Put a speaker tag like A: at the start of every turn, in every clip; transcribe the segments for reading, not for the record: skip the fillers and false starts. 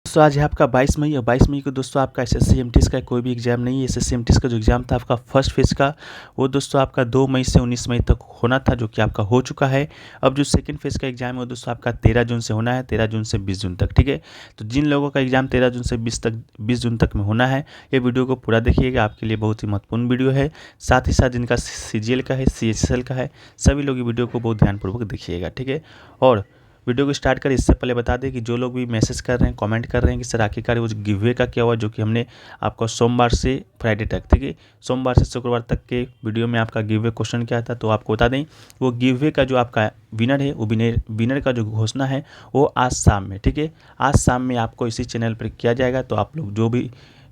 A: दोस्तों आज है आपका 22 मई और 22 मई को दोस्तों आपका एसएससी एमटीएस का कोई भी एग्जाम नहीं है। एसएससी एमटीएस का जो एग्ज़ाम था आपका फर्स्ट फेज़ का वो दोस्तों आपका 2 मई से 19 मई तक होना था, जो कि आपका हो चुका है। अब जो सेकंड फेज़ का एग्ज़ाम है वो दोस्तों आपका 13 जून से होना है, 13 जून से 20 जून तक, ठीक है। तो जिन लोगों का एग्ज़ाम 13 जून से 20 जून तक में होना है, ये वीडियो को पूरा देखिएगा, आपके लिए बहुत ही महत्वपूर्ण वीडियो है। साथ ही साथ जिनका सीजीएल का है, सीएचएसएल का है, सभी लोग ये वीडियो को बहुत ध्यानपूर्वक देखिएगा, ठीक है। और वीडियो को स्टार्ट करें इससे पहले बता दें कि जो लोग भी मैसेज कर रहे हैं, कमेंट कर रहे हैं कि सर आखिरकार वो गिव का क्या हुआ, जो कि हमने आपको सोमवार से फ्राइडे तक, ठीक है, सोमवार से शुक्रवार तक के वीडियो में आपका गिव क्वेश्चन क्या था, तो आपको बता दें वो गिव का जो आपका विनर है, वो विनर का जो घोषणा है वो आज शाम में, ठीक है, आज शाम में आपको इसी चैनल पर किया जाएगा। तो आप लोग जो भी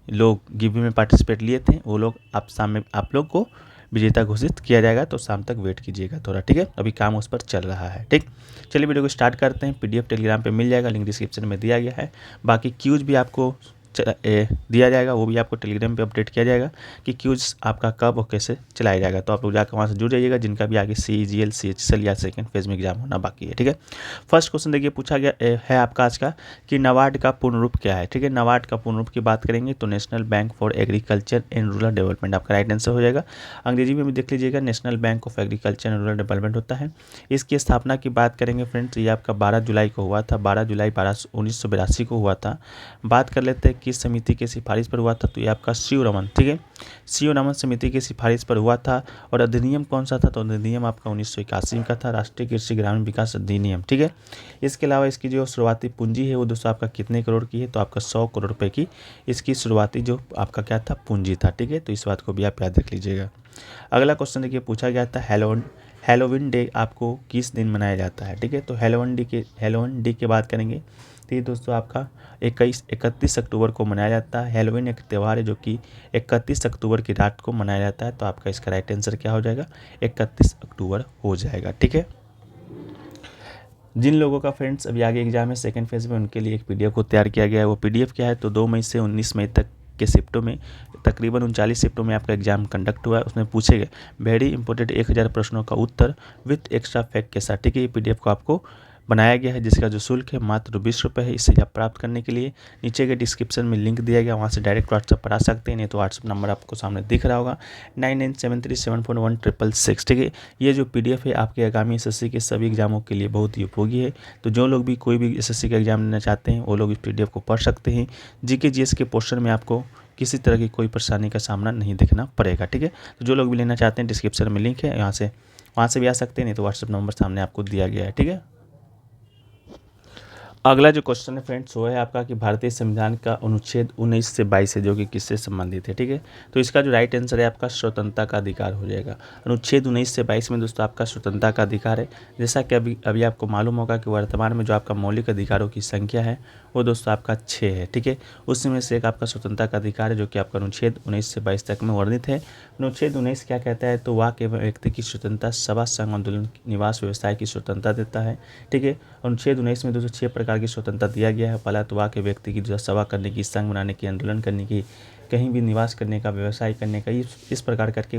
A: लोग गिव में पार्टिसिपेट लिए थे वो लोग आप शाम में आप लोग को विजेता घोषित किया जाएगा। तो शाम तक वेट कीजिएगा थोड़ा, ठीक है, अभी काम उस पर चल रहा है, ठीक। चलिए वीडियो को स्टार्ट करते हैं। पीडीएफ टेलीग्राम पे मिल जाएगा, लिंक डिस्क्रिप्शन में दिया गया है। बाकी क्यूज भी आपको दिया जाएगा, वो भी आपको टेलीग्राम पे अपडेट किया जाएगा कि क्यूज आपका कब और कैसे चलाया जाएगा। तो आप लोग जाकर वहाँ से जुड़ जाइएगा जिनका भी आगे सीजीएल सीएचएसएल या सेकंड फेज में एग्जाम होना बाकी है, ठीक है। फर्स्ट क्वेश्चन देखिए पूछा गया है आपका आज का कि नाबार्ड का पूर्ण रूप क्या है, ठीक है। नाबार्ड का पूर्ण रूप की बात करेंगे तो national bank for agriculture and rural development आपका राइट आंसर हो जाएगा। अंग्रेजी में भी देख लीजिएगा, national bank of agriculture and rural development होता है। इसकी स्थापना की बात करेंगे फ्रेंड्स, ये आपका 12 जुलाई को हुआ था, 12 जुलाई 1982 को हुआ था। बात कर लेते हैं किस समिति के सिफारिश पर हुआ था, तो ये आपका सीओ रमन, ठीक है, सीओ रमन समिति की सिफारिश पर हुआ था। और अधिनियम कौन सा था, तो अधिनियम आपका 1981 का था, राष्ट्रीय कृषि ग्रामीण विकास अधिनियम, ठीक है। इसके अलावा इसकी जो शुरुआती पूंजी है वो दोस्तों आपका कितने करोड़ की है, तो आपका 100 करोड़ रुपए की इसकी शुरुआती जो आपका क्या था पूंजी था, ठीक है। तो इस बात को भी आप याद रख लीजिएगा। अगला क्वेश्चन देखिए पूछा गया था हैलोवीन डे आपको किस दिन मनाया जाता है, ठीक है। तो हैलोवीन डे की बात करेंगे तो ये दोस्तों आपका 31 अक्टूबर को मनाया जाता है। हैलोवीन एक त्यौहार है जो कि 31 अक्टूबर की रात को मनाया जाता है। तो आपका इसका राइट आंसर क्या हो जाएगा, 31 अक्टूबर हो जाएगा, ठीक है। जिन लोगों का फ्रेंड्स अभी आगे एग्जाम है सेकंड फेज में, उनके लिए एक पीडीएफ को तैयार किया गया है। वो पीडीएफ क्या है, तो 2 मई से 19 मई तक के शिफ्टों में तकरीबन 39 शिफ्टों में आपका एग्जाम कंडक्ट हुआ है। उसमें पूछे गए वेरी इंपॉर्टेंट 1000 प्रश्नों का उत्तर विथ एक्स्ट्रा फैक्ट के साथ, ठीक है। ये पीडीएफ को आपको बनाया गया है जिसका जो शुल्क है मात्र 20 रुपये है। इसे आप प्राप्त करने के लिए नीचे के डिस्क्रिप्शन में लिंक दिया गया, वहाँ से डायरेक्ट व्हाट्सअप पर आ सकते हैं, नहीं तो व्हाट्सअप नंबर आपको सामने दिख रहा होगा 9973741666, ठीक है। ये जो पीडीएफ है आपके आगामी एसएससी के सभी एग्जामों के लिए बहुत ही उपयोगी है। तो जो लोग भी कोई भी एसएससी का एग्जाम लेना चाहते हैं वो लोग इस पीडीएफ को पढ़ सकते हैं। जीके जीएस के पोर्शन में आपको किसी तरह की कोई परेशानी का सामना नहीं देखना पड़ेगा, ठीक है। तो जो लोग भी लेना चाहते हैं डिस्क्रिप्शन में लिंक है, वहाँ से भी आ सकते हैं, नहीं तो व्हाट्सअप नंबर सामने आपको दिया गया है, ठीक है। अगला जो क्वेश्चन है फ्रेंड्स वो है आपका कि भारतीय संविधान का अनुच्छेद 19 से 22 है जो कि किससे संबंधित है, ठीक है। तो इसका जो राइट आंसर है आपका स्वतंत्रता का अधिकार हो जाएगा। अनुच्छेद 19 से 22 में दोस्तों आपका स्वतंत्रता का अधिकार है। जैसा कि अभी आपको मालूम होगा कि वर्तमान में जो आपका मौलिक अधिकारों की संख्या है वो दोस्तों आपका 6 है, ठीक है। उसमें से एक आपका स्वतंत्रता का अधिकार है जो कि आपका अनुच्छेद 19 से 22 तक में वर्णित है। अनुच्छेद 19 क्या कहता है, तो वाक एवं व्यक्ति की स्वतंत्रता, सभा संघ आंदोलन निवास व्यवसाय की स्वतंत्रता देता है, ठीक है। अनुच्छेद 19 में दोस्तों 6 प्रकार की स्वतंत्रता दिया गया है। पहला तो वाक व्यक्ति की जो सभा करने की, संघ बनाने की, आंदोलन करने की, कहीं भी निवास करने का, व्यवसाय करने का, इस प्रकार करके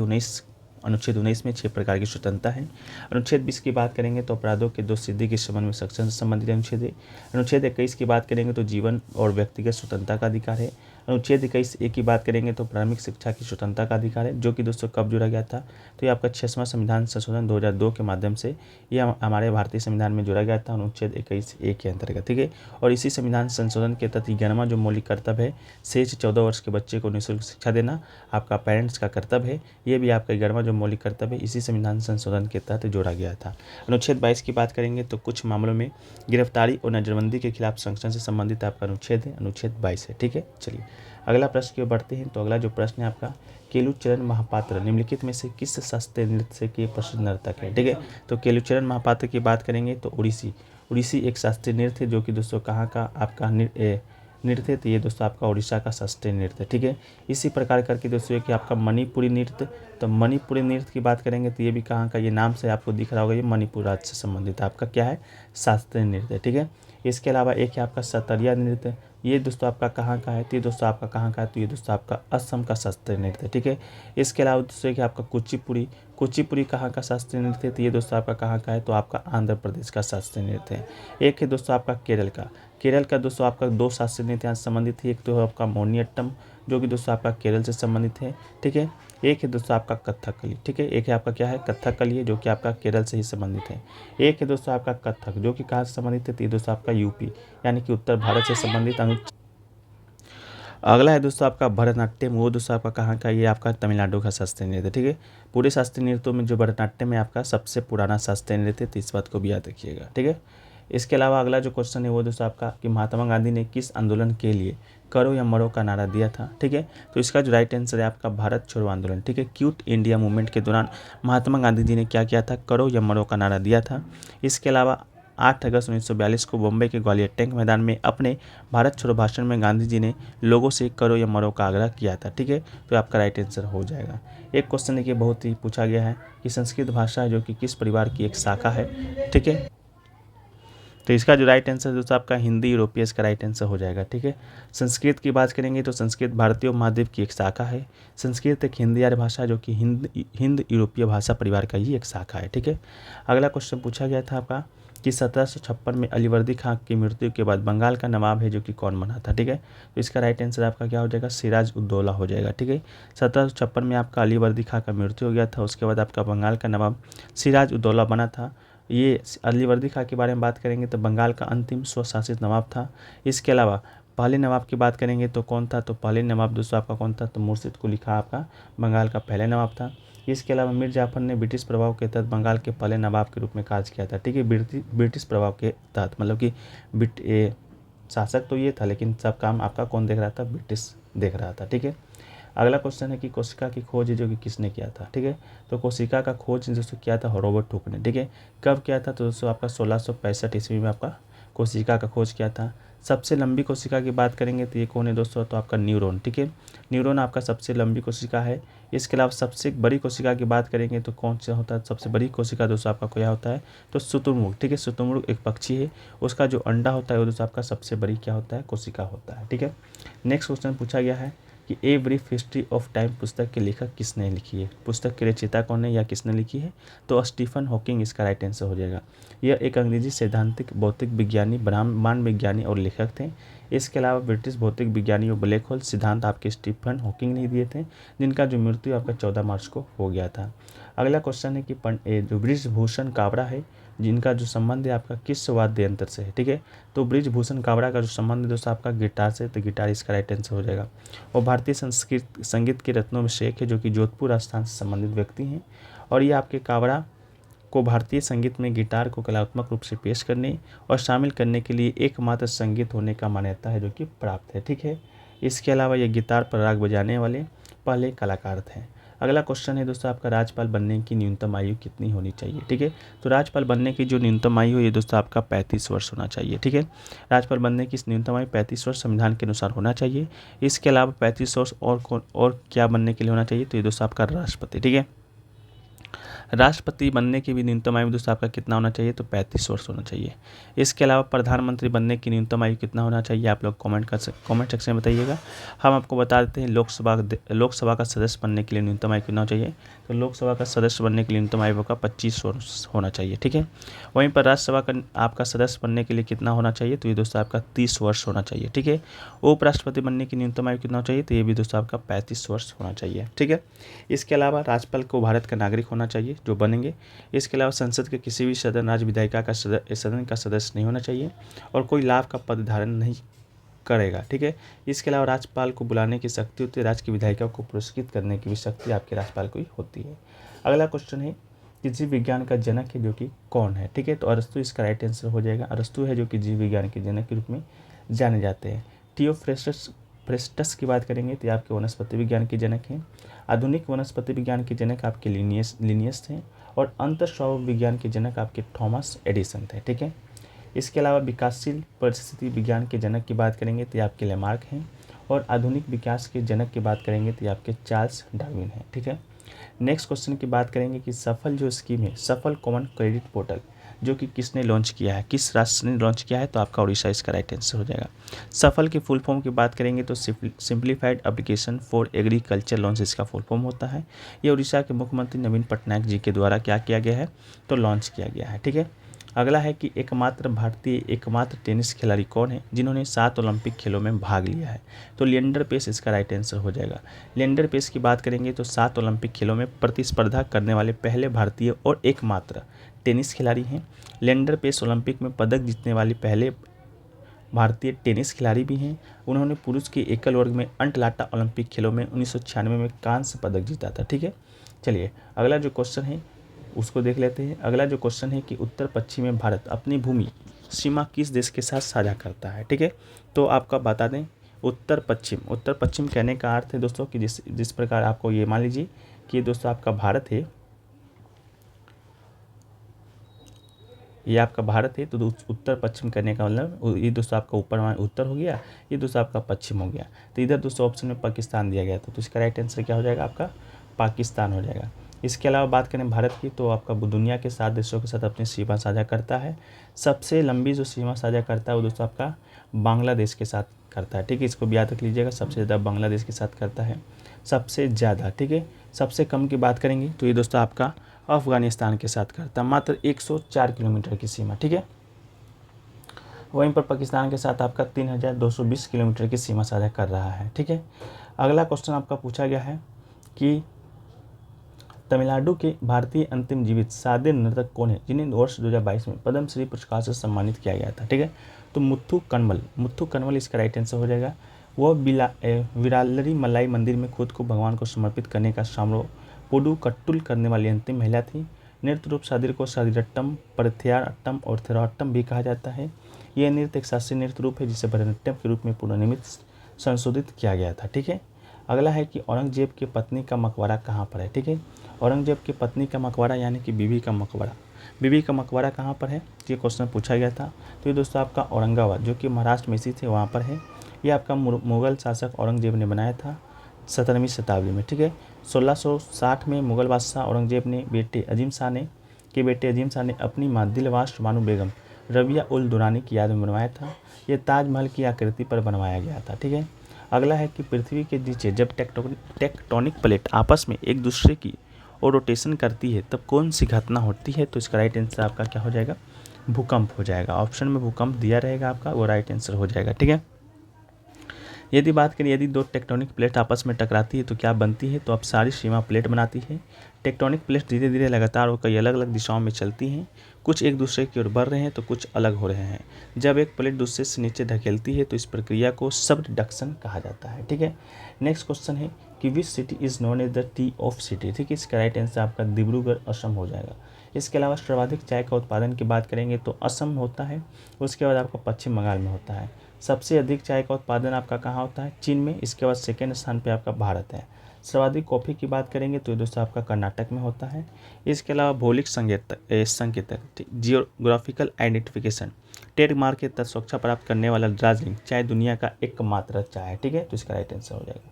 A: अनुच्छेद 19 में 6 प्रकार की स्वतंत्रता है। अनुच्छेद 20 की बात करेंगे तो अपराधों के दोष सिद्धि के संबंध में सक्षम से संबंधित अनुच्छेद है। अनुच्छेद 21 की बात करेंगे तो जीवन और व्यक्तिगत स्वतंत्रता का अधिकार है। अनुच्छेद 21(a) की बात करेंगे तो प्राथमिक शिक्षा की स्वतंत्रता का अधिकार है, जो कि दोस्तों कब जोड़ा गया था, तो ये आपका 6वां संविधान संशोधन 2002 के माध्यम से ये हमारे भारतीय संविधान में जोड़ा गया था अनुच्छेद 21(a) के अंतर्गत, ठीक है। और इसी संविधान संशोधन के तहत 11वां जो मौलिक कर्तव्य है 6 से 14 वर्ष के बच्चे को निःशुल्क शिक्षा देना आपका पेरेंट्स का कर्तव्य है। ये भी आपका 11वां जो मौलिक कर्तव्य है इसी संविधान संशोधन के तहत जोड़ा गया था। अनुच्छेद 22 की बात करेंगे तो कुछ मामलों में गिरफ्तारी और नजरबंदी के खिलाफ संरक्षण से संबंधित आपका अनुच्छेद है, अनुच्छेद 22 है, ठीक है। चलिए अगला प्रश्न की ओर बढ़ते हैं। तो अगला जो प्रश्न है आपका केलुचरण महापात्र निम्नलिखित में से किस शास्त्रीय नृत्य के प्रसिद्ध नर्तक है, ठीक है। तो केलुचरण महापात्र की बात करेंगे तो उड़ीसी एक शास्त्रीय नृत्य है जो कि दोस्तों कहाँ का आपका नृत्य, तो ये दोस्तों आपका उड़ीसा का शास्त्रीय नृत्य, ठीक है। इसी प्रकार करके दोस्तों कि आपका मणिपुरी नृत्य, तो मणिपुरी नृत्य की बात करेंगे तो ये भी कहाँ का, ये नाम से आपको दिख रहा होगा, ये मणिपुर राज्य से संबंधित आपका क्या है, शास्त्रीय नृत्य, ठीक है। इसके अलावा एक है आपका सतरिया नृत्य, ये दोस्तों आपका कहाँ का है, तो ये दोस्तों आपका कहाँ का है, तो ये दोस्तों आपका असम का शास्त्रीय नृत्य, ठीक है। इसके अलावा दोस्तों कि आपका कुचिपुड़ी कुचिपुड़ी कहाँ का शास्त्रीय नृत्य है, तो ये दोस्तों आपका कहाँ का है, तो आपका आंध्र प्रदेश का शास्त्रीय नृत्य है। एक है दोस्तों आपका केरल का दोस्तों आपका दो शास्त्रीय नृत्य यहाँ से संबंधित है, एक तो है आपका मोहिनीअट्टम जो कि दोस्तों आपका केरल से संबंधित है, ठीक है। एक है दोस्तों आपका कथकली, ठीक है, एक है आपका क्या है, कथकली है जो कि आपका केरल से ही संबंधित है। एक है दोस्तों आपका कथक जो कि कहाँ से संबंधित है, तो ये दोस्तों आपका यूपी यानी कि उत्तर भारत से संबंधित अगला है दोस्तों आपका भरतनाट्यम, वो दोस्तों आपका कहाँ का, ये आपका तमिलनाडु का शास्त्रीय नृत्य, ठीक है। पूरे शास्त्रीय नृत्यों में जो भरतनाट्यम है आपका सबसे पुराना शास्त्रीय नृत्य, तो इस बात को भी याद रखिएगा, ठीक है। इसके अलावा अगला जो क्वेश्चन है वो दोस्तों आपका कि महात्मा गांधी ने किस आंदोलन के लिए करो या मरो का नारा दिया था, ठीक है। तो इसका जो राइट आंसर है आपका भारत छोड़ो आंदोलन, ठीक है। क्विट इंडिया मूवमेंट के दौरान महात्मा गांधी जी ने क्या किया था, करो या मरो का नारा दिया था। इसके अलावा 8 अगस्त 1942 को बॉम्बे के ग्वालियर टैंक मैदान में अपने भारत छोड़ो भाषण में गांधी जी ने लोगों से करो या मरो का आग्रह किया था, ठीक है। तो आपका राइट आंसर हो जाएगा। एक क्वेश्चन देखिए बहुत ही पूछा गया है कि संस्कृत भाषा है जो कि किस परिवार की एक शाखा है, ठीक है। तो इसका जो राइट आंसर दोस्तों आपका हिंदी यूरोपीय इसका राइट आंसर हो जाएगा, ठीक है। संस्कृत की बात करेंगे तो संस्कृत भारतीय उपमहाद्वीप की एक शाखा है। संस्कृत एक हिंदी आर्य भाषा जो कि हिंद यूरोपीय भाषा परिवार का ही एक शाखा है, ठीक है। अगला क्वेश्चन पूछा गया था आपका कि 1756 में अलीवर्दी खां की मृत्यु के बाद बंगाल का नवाब है जो कि कौन बना था, ठीक है। तो इसका राइट आंसर आपका क्या हो जाएगा, सिराज उद्दौला हो जाएगा, ठीक है। 1756 में आपका अलीवर्दी खां का मृत्यु हो गया था, उसके बाद आपका बंगाल का नवाब सिराज उद्दौला बना था। ये अलीवर्दी खां के बारे में बात करेंगे तो बंगाल का अंतिम स्वशासित नवाब था। इसके अलावा पहले नवाब की बात करेंगे तो कौन था, तो पहले नवाब दोस्तों आपका कौन था, तो मुर्शिद कुली खां आपका बंगाल का पहले नवाब था। इसके अलावा मीर जाफर ने ब्रिटिश प्रभाव के तहत बंगाल के पहले नवाब के रूप में कार्य किया था, ठीक है। ब्रिटिश प्रभाव के तहत मतलब कि शासक तो ये था लेकिन सब काम आपका कौन देख रहा था, ब्रिटिश देख रहा था, ठीक है। अगला क्वेश्चन है कि कोशिका की खोज जो कि किसने किया था, ठीक है। तो कोशिका का खोज दोस्तों किया था रॉबर्ट हुक ने, ठीक है। कब किया था, तो दोस्तों आपका 1665 ईस्वी में आपका कोशिका का खोज किया था। सबसे लंबी कोशिका की बात करेंगे तो ये कौन है दोस्तों, तो आपका न्यूरॉन, ठीक है। न्यूरॉन आपका सबसे लंबी कोशिका है। इसके अलावा सबसे बड़ी कोशिका की बात करेंगे तो कौन सा होता है, सबसे बड़ी कोशिका दोस्तों आपका क्या होता है, तो शुतुरमुर्ग, ठीक है। शुतुरमुर्ग एक पक्षी है, उसका जो अंडा होता है वो दोस्तों आपका सबसे बड़ी क्या होता है, कोशिका होता है, ठीक है। नेक्स्ट क्वेश्चन पूछा गया है कि a brief history of time पुस्तक के लेखक किसने लिखी है, पुस्तक के रचयिता कौन है या किसने लिखी है, तो स्टीफन हॉकिंग इसका राइट आंसर हो जाएगा। यह एक अंग्रेजी सैद्धांतिक भौतिक विज्ञानी, ब्रह्मांड विज्ञानी और लेखक थे। इसके अलावा ब्रिटिश भौतिक विज्ञानी और ब्लैक होल सिद्धांत आपके स्टीफन हॉकिंग ने दिए थे, जिनका जो मृत्यु आपका 14 मार्च को हो गया था। अगला क्वेश्चन है कि जो बृजभूषण काबरा है जिनका जो संबंध है आपका किस वाद्य यंत्र से है, ठीक है। तो बृजभूषण काबरा का जो संबंध है दोस्तों आपका गिटार से, तो गिटार इसका राइट आंसर हो जाएगा। और भारतीय संगीत के रत्नों में से एक है जो कि जोधपुर राजस्थान से संबंधित व्यक्ति हैं। और ये आपके काबरा को भारतीय संगीत में गिटार को कलात्मक रूप से पेश करने और शामिल करने के लिए एकमात्र संगीत होने का मान्यता है जो कि प्राप्त है, ठीक है। इसके अलावा ये गिटार पर राग बजाने वाले पहले कलाकार थे। अगला क्वेश्चन है दोस्तों आपका राज्यपाल बनने की न्यूनतम आयु कितनी होनी चाहिए, ठीक है। तो राज्यपाल बनने की जो न्यूनतम आयु है ये दोस्तों आपका 35 वर्ष होना चाहिए, ठीक है। राज्यपाल बनने की न्यूनतम आयु 35 वर्ष संविधान के अनुसार होना चाहिए। इसके अलावा 35 वर्ष और क्या बनने के लिए होना चाहिए, तो ये दोस्तों आपका राष्ट्रपति, ठीक है। राष्ट्रपति बनने की भी न्यूनतम आयु दोस्तों आपका कितना होना चाहिए, तो 35 वर्ष होना चाहिए। इसके अलावा प्रधानमंत्री बनने की न्यूनतम आयु कितना होना चाहिए, आप लोग कमेंट सेक्शन में बताइएगा। हम आपको बता देते हैं लोकसभा का सदस्य बनने के लिए न्यूनतम आयु कितना चाहिए, तो लोकसभा का सदस्य बनने के लिए न्यूनतम आयु का 25 वर्ष होना चाहिए, ठीक है। वहीं पर राज्यसभा का आपका सदस्य बनने के लिए कितना होना चाहिए, तो ये दोस्तों आपका 30 वर्ष होना चाहिए, ठीक है। उपराष्ट्रपति बनने की न्यूनतम आयु कितना चाहिए, तो ये भी दोस्तों आपका 35 वर्ष होना चाहिए, ठीक है। इसके अलावा राज्यपाल को भारत का नागरिक होना चाहिए जो बनेंगे। इसके अलावा संसद के किसी भी सदन राज्य विधायिका का सदन का सदस्य नहीं होना चाहिए और कोई लाभ का पद धारण नहीं करेगा, ठीक है। इसके अलावा राज्यपाल को बुलाने की शक्ति होती है, राज्य की विधायिका को पुरस्कृत करने की भी शक्ति आपके राज्यपाल को ही होती है। अगला क्वेश्चन है कि जीव विज्ञान का जनक है जो कि कौन है, ठीक है। तो अरस्तु इसका राइट आंसर हो जाएगा। अरस्तु है जो कि जीव विज्ञान के जनक के रूप में जाने जाते हैं। थियोफ्रेस्टस की बात करेंगे तो आपके वनस्पति विज्ञान के जनक हैं। आधुनिक वनस्पति विज्ञान के जनक आपके लिनियस थे और अंतःस्राव विज्ञान के जनक आपके थॉमस एडिसन थे, ठीक है। इसके अलावा विकासशील परिस्थिति विज्ञान के जनक की बात करेंगे तो आपके लेमार्क हैं और आधुनिक विकास के जनक की बात करेंगे तो आपके चार्ल्स डार्विन हैं, ठीक है। नेक्स्ट क्वेश्चन की बात करेंगे कि सफल जो स्कीम है, सफल कॉमन क्रेडिट पोर्टल जो कि किसने लॉन्च किया है, किस राष्ट्र ने लॉन्च किया है, तो आपका उड़ीसा इसका राइट आंसर हो जाएगा। सफल की फुल फॉर्म की बात करेंगे तो simplified application for agriculture launch इसका फुल फॉर्म होता है। ये उड़ीसा के मुख्यमंत्री नवीन पटनायक जी के द्वारा क्या किया गया है, तो लॉन्च किया गया है। ठीक है, अगला है कि एकमात्र टेनिस खिलाड़ी कौन है जिन्होंने 7 ओलंपिक खेलों में भाग लिया है, तो लिएंडर पेस इसका राइट आंसर हो जाएगा। लिएंडर पेस की बात करेंगे तो 7 ओलंपिक खेलों में प्रतिस्पर्धा करने वाले पहले भारतीय और एकमात्र टेनिस खिलाड़ी हैं। लिएंडर पेस ओलंपिक में पदक जीतने वाले पहले भारतीय टेनिस खिलाड़ी भी हैं। उन्होंने पुरुष के एकल वर्ग में अटलांटा ओलंपिक खेलों में 1996 में कांस्य पदक जीता था। ठीक है, चलिए अगला जो क्वेश्चन है उसको देख लेते हैं। अगला जो क्वेश्चन है कि उत्तर पश्चिम में भारत अपनी भूमि सीमा किस देश के साथ साझा करता है। ठीक है, तो आपका बता दें उत्तर पश्चिम कहने का अर्थ है दोस्तों कि जिस प्रकार आपको ये मान लीजिए कि दोस्तों आपका भारत है, ये आपका भारत है, तो उत्तर पश्चिम करने का मतलब ये दोस्तों आपका ऊपर उत्तर हो गया, ये दोस्तों आपका पश्चिम हो गया। तो इधर दोस्तों ऑप्शन में पाकिस्तान दिया गया था, तो इसका राइट आंसर क्या हो जाएगा, आपका पाकिस्तान हो जाएगा। इसके अलावा बात करें भारत की तो आपका दुनिया के 7 देशों के साथ अपनी सीमा साझा करता है। सबसे लंबी जो सीमा साझा करता है वो दोस्तों आपका बांग्लादेश के साथ करता है। ठीक है, इसको भी याद रख लीजिएगा, सबसे ज़्यादा बांग्लादेश के साथ करता है सबसे ज़्यादा। ठीक है, सबसे कम की बात करेंगे तो ये दोस्तों आपका अफगानिस्तान के साथ करता है, मात्र 104 किलोमीटर की सीमा। ठीक है, वहीं पर पाकिस्तान के साथ आपका 3220 किलोमीटर की सीमा साझा कर रहा है। ठीक है, अगला क्वेश्चन आपका पूछा गया है कि तमिलनाडु के भारतीय अंतिम जीवित शादी नर्तक कौन है जिन्हें वर्ष 2022 में पद्मश्री पुरस्कार से सम्मानित किया गया था। ठीक है, तो मुथु कन्वल इसका राइट आंसर हो जाएगा। वह विरालरी मलाई मंदिर में खुद को भगवान को समर्पित करने का पुडु कट्टुल करने वाली अंतिम महिला थी। नृत्य रूप शादिर को शादिरट्टम, परथियाट्टम और थिराट्टम भी कहा जाता है। यह नृत्य एक शास्त्रीय नृत्य रूप है जिसे भरतनाट्यम के रूप में पुनर्निर्मित संशोधित किया गया था। ठीक है, अगला है कि औरंगजेब की पत्नी का मकबरा कहाँ पर है। ठीक है, औरंगजेब की पत्नी का मकबरा यानी कि बीबी का मकबरा कहाँ पर है, ये क्वेश्चन पूछा गया था। तो ये दोस्तों आपका औरंगाबाद जो कि महाराष्ट्र में स्थित है वहाँ पर है। ये आपका मुगल शासक औरंगजेब ने बनाया था 17वीं शताब्दी में। ठीक है, 1660 में मुगल बादशाह औरंगजेब ने बेटे अजीम शाह ने अपनी माँ दिलवाश बानो बेगम रबिया उल दुरानी की याद में बनवाया था। यह ताजमहल की आकृति पर बनवाया गया था। ठीक है, अगला है कि पृथ्वी के नीचे जब टेक्टोनिक प्लेट आपस में एक दूसरे की और रोटेशन करती है तब कौन सी घटना होती है, तो इसका राइट आंसर आपका क्या हो जाएगा, भूकंप हो जाएगा। ऑप्शन में भूकंप दिया रहेगा आपका, वो राइट आंसर हो जाएगा। ठीक है, यदि बात करें यदि दो टेक्टोनिक प्लेट आपस में टकराती है तो क्या बनती है, तो अब सारी सीमा प्लेट बनाती है। टेक्टोनिक प्लेट धीरे धीरे लगातार और कई अलग अलग दिशाओं में चलती हैं, कुछ एक दूसरे की ओर बढ़ रहे हैं तो कुछ अलग हो रहे हैं। जब एक प्लेट दूसरे से नीचे धकेलती है तो इस प्रक्रिया को सबडक्शन कहा जाता है। ठीक है, नेक्स्ट क्वेश्चन है कि which city is known as the tea of city. ठीक है, इसका राइट आंसर आपका डिब्रूगढ़ असम हो जाएगा। इसके अलावा सर्वाधिक चाय का उत्पादन की बात करेंगे तो असम होता है, उसके बाद आपका पश्चिम बंगाल में होता है। सबसे अधिक चाय का उत्पादन आपका कहाँ होता है, चीन में। इसके बाद सेकेंड स्थान पे आपका भारत है। सर्वाधिक कॉफ़ी की बात करेंगे तो दोस्तों आपका कर्नाटक में होता है। इसके अलावा भौगोलिक संकेतक जियोग्राफिकल आइडेंटिफिकेशन ट्रेडमार्क के तहत सुरक्षा प्राप्त करने वाला दार्जिलिंग चाय दुनिया का एकमात्र चाय है। ठीक है, तो इसका राइट आंसर हो जाएगा।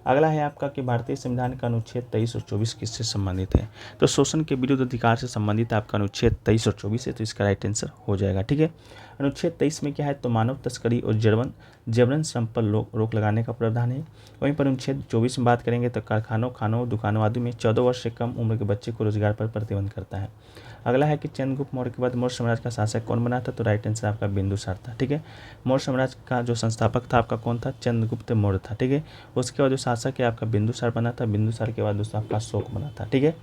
A: अगला है आपका कि भारतीय संविधान का अनुच्छेद 23 और 24 किससे संबंधित है, तो शोषण के विरुद्ध अधिकार से संबंधित आपका अनुच्छेद 23 और 24 है, तो इसका राइट आंसर हो जाएगा। ठीक है, अनुच्छेद 23 में क्या है, तो मानव तस्करी और जबरन श्रम पर रोक लगाने का प्रावधान है। वहीं पर अनुच्छेद 24 में बात करेंगे तो कारखानों, खानों, दुकानों आदि में 14 वर्ष से कम उम्र के बच्चे को रोजगार पर प्रतिबंध करता है। अगला है कि चंद्रगुप्त मौर्य के बाद मौर्य साम्राज्य का शासक कौन बना था, तो राइट आंसर आपका बिंदुसार था। ठीक है, मौर्य साम्राज्य का जो संस्थापक था आपका कौन था, चंद्रगुप्त मौर्य था। ठीक है, उसके बाद जो शासक है आपका बिंदुसार बना था। बिंदुसार के बाद दोस्तों आपका अशोक बना था। ठीक है,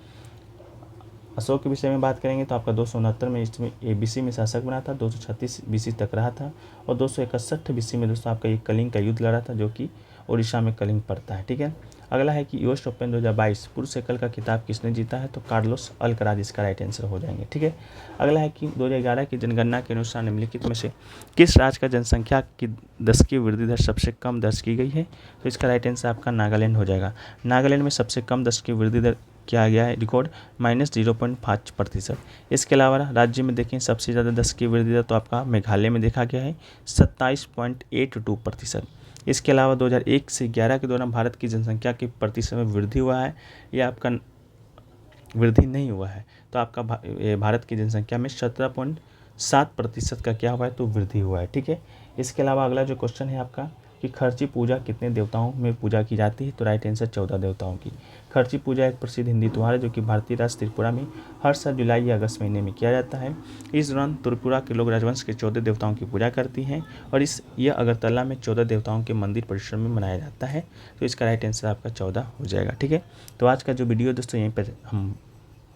A: अशोक के विषय में बात करेंगे तो आपका 269 में इसमें बीसी में शासक बना था, 236 बीसी तक रहा था और 261 बीसी में दोस्तों आपका ये कलिंग का युद्ध लड़ा था जो कि उड़ीसा में कलिंग पड़ता है। ठीक है, अगला है कि यूएस ओपन 2022 पुरुष एकल का खिताब किसने जीता है, तो कार्लोस अल्कराज इसका राइट आंसर हो जाएंगे। ठीक है, अगला है कि 2011 की जनगणना के अनुसार निम्नलिखित में से किस राज्य का जनसंख्या की दशकीय वृद्धि दर सबसे कम दर्ज की गई है, तो इसका राइट आंसर आपका नागालैंड हो जाएगा। नागालैंड में सबसे कम दशकीय वृद्धि दर किया गया है रिकॉर्ड -0.5%। इसके अलावा राज्य में देखें सबसे ज़्यादा दशकीय वृद्धि दर तो आपका मेघालय में देखा गया है 27.82%। इसके अलावा 2001 से 11 के दौरान भारत की जनसंख्या के प्रतिशत में वृद्धि हुआ है, यह आपका वृद्धि नहीं हुआ है। तो आपका भारत की जनसंख्या में 17.7% का क्या हुआ है, तो वृद्धि हुआ है। ठीक है। इसके अलावा अगला जो क्वेश्चन है आपका कि खर्ची पूजा कितने देवताओं में पूजा की जाती है, तो राइट आंसर 14 देवताओं की। खर्ची पूजा एक प्रसिद्ध हिंदी त्यौहार है जो कि भारतीय राज्य त्रिपुरा में हर साल जुलाई या अगस्त महीने में किया जाता है। इस दौरान त्रिपुरा के लोग राजवंश के 14 देवताओं की पूजा करती हैं और यह अगरतला में 14 देवताओं के मंदिर परिसर में मनाया जाता है। तो इसका राइट आंसर आपका 14 हो जाएगा। ठीक है। तो आज का जो वीडियो दोस्तों यहीं पर हम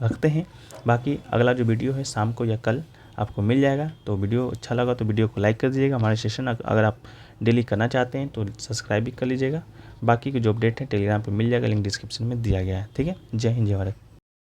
A: रखते हैं। बाकी अगला जो वीडियो है शाम को या कल आपको मिल जाएगा। तो वीडियो अच्छा लगा तो वीडियो को लाइक कर दीजिएगा। हमारे सेशन अगर आप डेली करना चाहते हैं तो सब्सक्राइब भी कर लीजिएगा। बाकी की जो अपडेट है टेलीग्राम पे मिल जाएगा, लिंक डिस्क्रिप्शन में दिया गया है। ठीक है। जय हिंद, जय भारत।